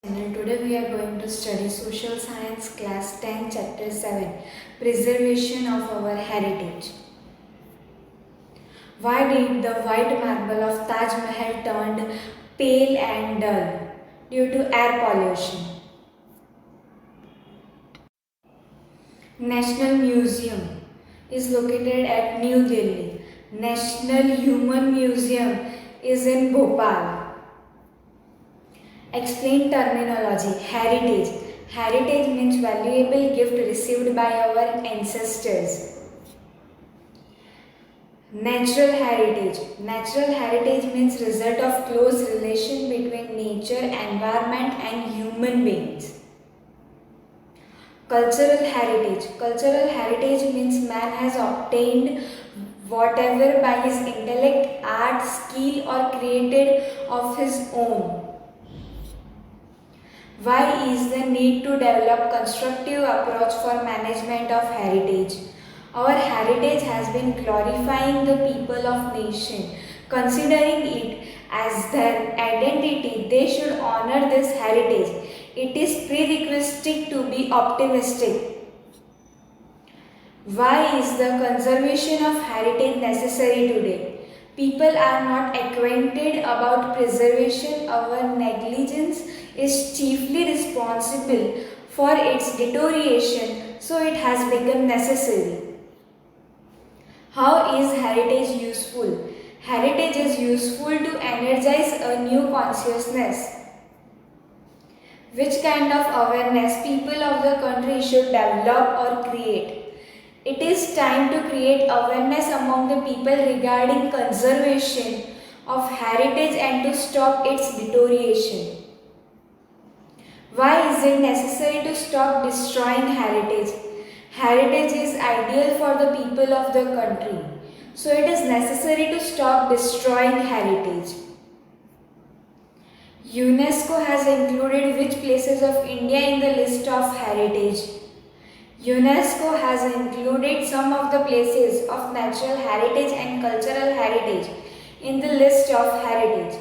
And today we are going to study Social Science Class 10 Chapter 7 Preservation of our Heritage. Why did the white marble of Taj Mahal turned pale and dull? Due to air pollution. National Museum is located at New Delhi. National Human Museum is in Bhopal. Explain terminology. Heritage. Heritage means valuable gift received by our ancestors. Natural heritage. Natural heritage means result of close relation between nature, environment and human beings. Cultural heritage. Cultural heritage means man has obtained whatever by his intellect, art, skill or created of his own. Why is the need to develop constructive approach for management of heritage? Our heritage has been glorifying the people of nation. Considering it as their identity, they should honor this heritage. It is prerequisite to be optimistic. Why is the conservation of heritage necessary today? People are not acquainted about preservation. Our negligence is chiefly responsible for its deterioration, so it has become necessary. How is heritage useful? Heritage is useful to energize a new consciousness. Which kind of awareness people of the country should develop or create? It is time to create awareness among the people regarding conservation of heritage and to stop its deterioration. Why is it necessary to stop destroying heritage? Heritage is ideal for the people of the country. So it is necessary to stop destroying heritage. UNESCO has included which places of India in the list of heritage? UNESCO has included some of the places of natural heritage and cultural heritage in the list of heritage.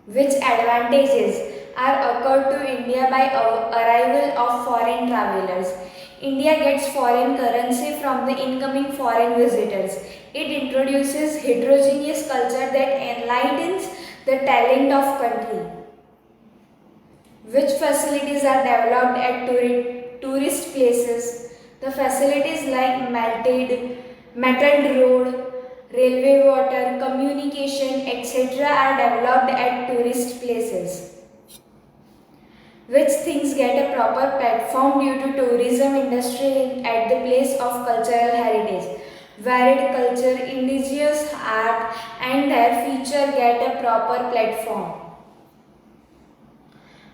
Which advantages are occurred to India by arrival of foreign travelers? India gets foreign currency from the incoming foreign visitors. It introduces heterogeneous culture that enlightens the talent of country. Which facilities are developed at tourist places? The facilities like metalled road, railway, water, communication, etc. are developed at tourist places. Which things get a proper platform due to tourism industry at the place of cultural heritage? Varied culture, indigenous art and their feature get a proper platform.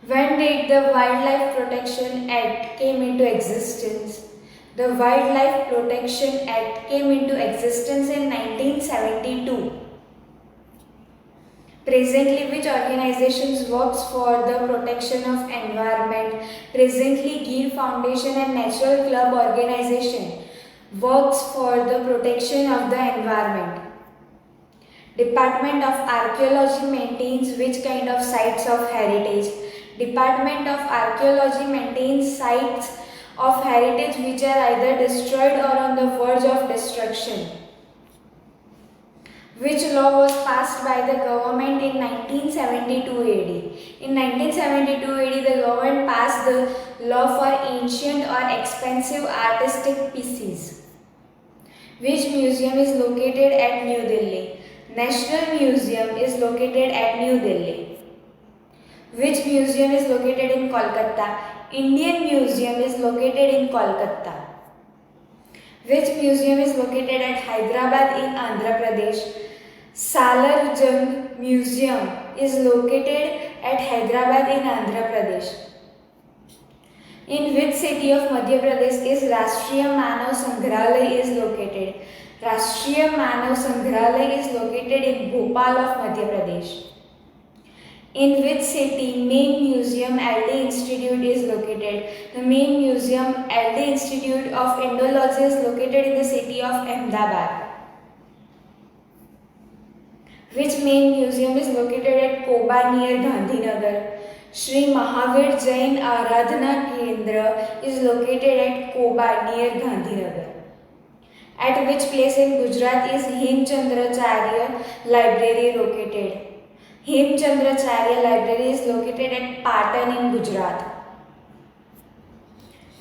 When did the Wildlife Protection Act came into existence? The Wildlife Protection Act came into existence in 1972. Presently, which organizations works for the protection of environment? Presently, Gir Foundation and Natural Club organization works for the protection of the environment. Department of Archaeology maintains which kind of sites of heritage? Department of Archaeology maintains sites of heritage which are either destroyed or on the verge of destruction. Which law was passed by the government in 1972 AD? In 1972 AD, the government passed the law for ancient or expensive artistic pieces. Which museum is located at New Delhi? National Museum is located at New Delhi. Which museum is located in Kolkata? Indian Museum is located in Kolkata. Which museum is located at Hyderabad in Andhra Pradesh? Salar Jung Museum is located at Hyderabad in Andhra Pradesh. In which city of Madhya Pradesh is Rashtriya Manav Sangrahalaya is located? Rashtriya Manav Sangrahalaya is located in Bhopal of Madhya Pradesh. In which city main museum LD Institute is located? The main museum LD Institute of Indology is located in the city of Ahmedabad. Which main museum is located at Koba near Gandhinagar? Sri Mahavir Jain Aradhana Kendra is located at Koba near Gandhinagar. At which place in Gujarat is Hemchandracharya Library located? Hemchandracharya Library is located at Patan in Gujarat.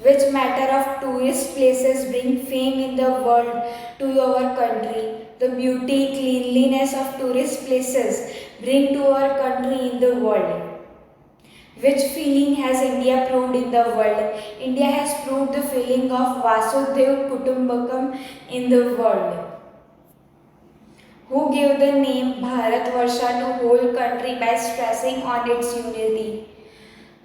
Which matter of tourist places bring fame in the world to our country? The beauty, cleanliness of tourist places bring to our country in the world. Which feeling has India proved in the world? India has proved the feeling of Vasudhaiva Kutumbakam in the world. Who gave the name Bharatvarsha to whole country by stressing on its unity?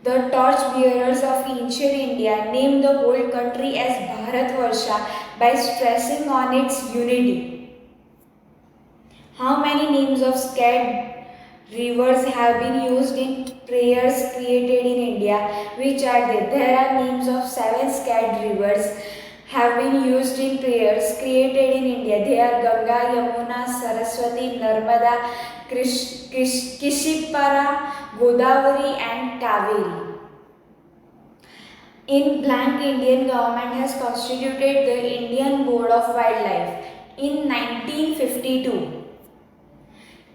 The torch bearers of ancient India named the whole country as Bharatvarsha by stressing on its unity. How many names of sacred rivers have been used in prayers created in India? Which are they? There are names of 7 sacred rivers have been used in prayers created in India. They are Ganga, Yamuna, Saraswati, Narmada, Kishipara, Godavari and Kaveri. In blank, Indian government has constituted the Indian Board of Wildlife in 1952.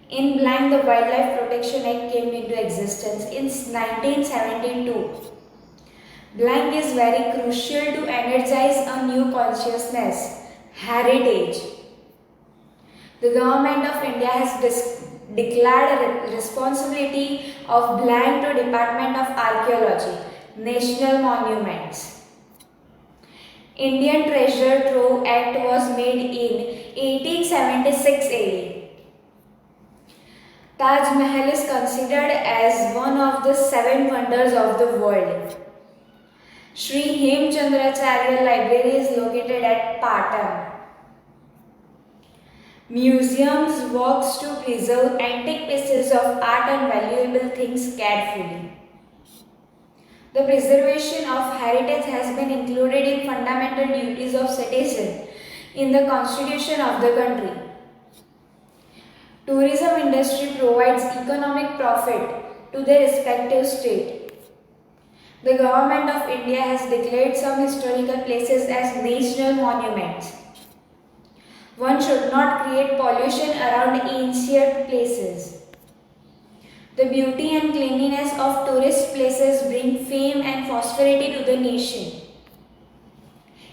In blank, the Wildlife Protection Act came into existence in 1972. Blank is very crucial to energize a new consciousness, heritage. The government of India has declared responsibility of blank to Department of Archaeology, National Monuments. Indian Treasure Trove Act was made in 1876 AD. Taj Mahal is considered as one of the 7 wonders of the world. Sri Hemchandracharya Library is located at Patan. Museums works to preserve antique pieces of art and valuable things carefully. The preservation of heritage has been included in fundamental duties of citizen in the Constitution of the country. Tourism industry provides economic profit to the respective state. The government of India has declared some historical places as national monuments. One should not create pollution around ancient places. The beauty and cleanliness of tourist places bring fame and prosperity to the nation.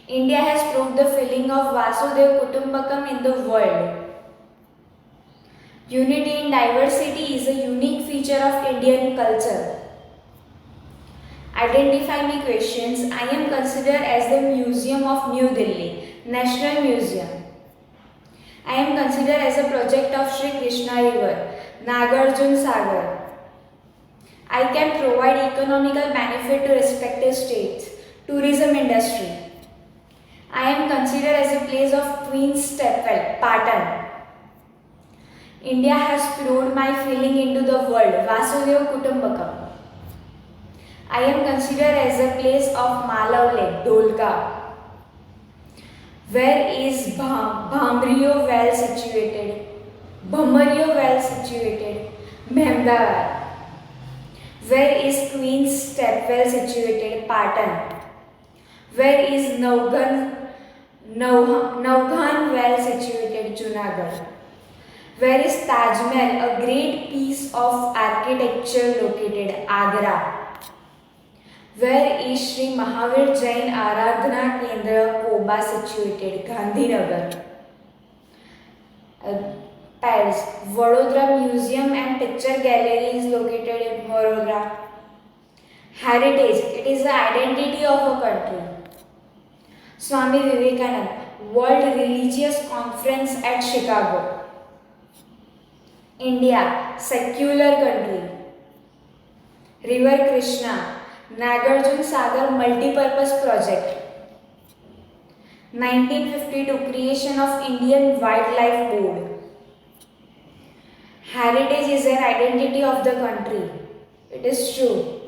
India has proved the feeling of Vasudhaiva Kutumbakam in the world. Unity in diversity is a unique feature of Indian culture. Identify me questions. I am considered as the Museum of New Delhi, National Museum. I am considered as a project of Sri Krishna River, Nagarjun Sagar. I can provide economical benefit to respective states. Tourism industry. I am considered as a place of Queen's Stepwell, Patan. India has proved my feeling into the world, Vasudhaiva Kutumbakam. I am considered as a place of Malav Lake, Dholka. Where is Bhamrio well situated? Bhamrio well situated, Mehmdawar. Where is Queen's Stepwell situated? Patan. Where is Navghan well situated? Junagadh. Where is Taj Mahal, a great piece of architecture located? Agra. Where is Sri Mahavir Jain Aradhana Kendra, Koba situated? Gandhinagar. Paris. Vadodara Museum and Picture Gallery is located in Vadodara. Heritage. It is the identity of a country. Swami Vivekananda. World Religious Conference at Chicago. India. Secular country. River Krishna. Nagarjun Sagar Multipurpose Project. 1952 Creation of Indian Wildlife Board. Heritage is an identity of the country. It is true.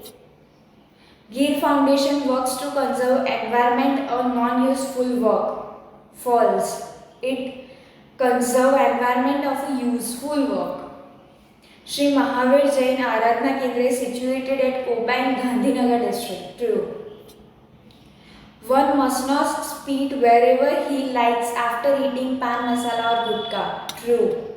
Gir Foundation works to conserve environment or non-useful work. False. It conserve environment of a useful work. Sri Mahavir Jain Aradhana Kendra is situated at Kobai, Gandhinagar district. True. One must not speed wherever he likes after eating pan masala or gutka. True.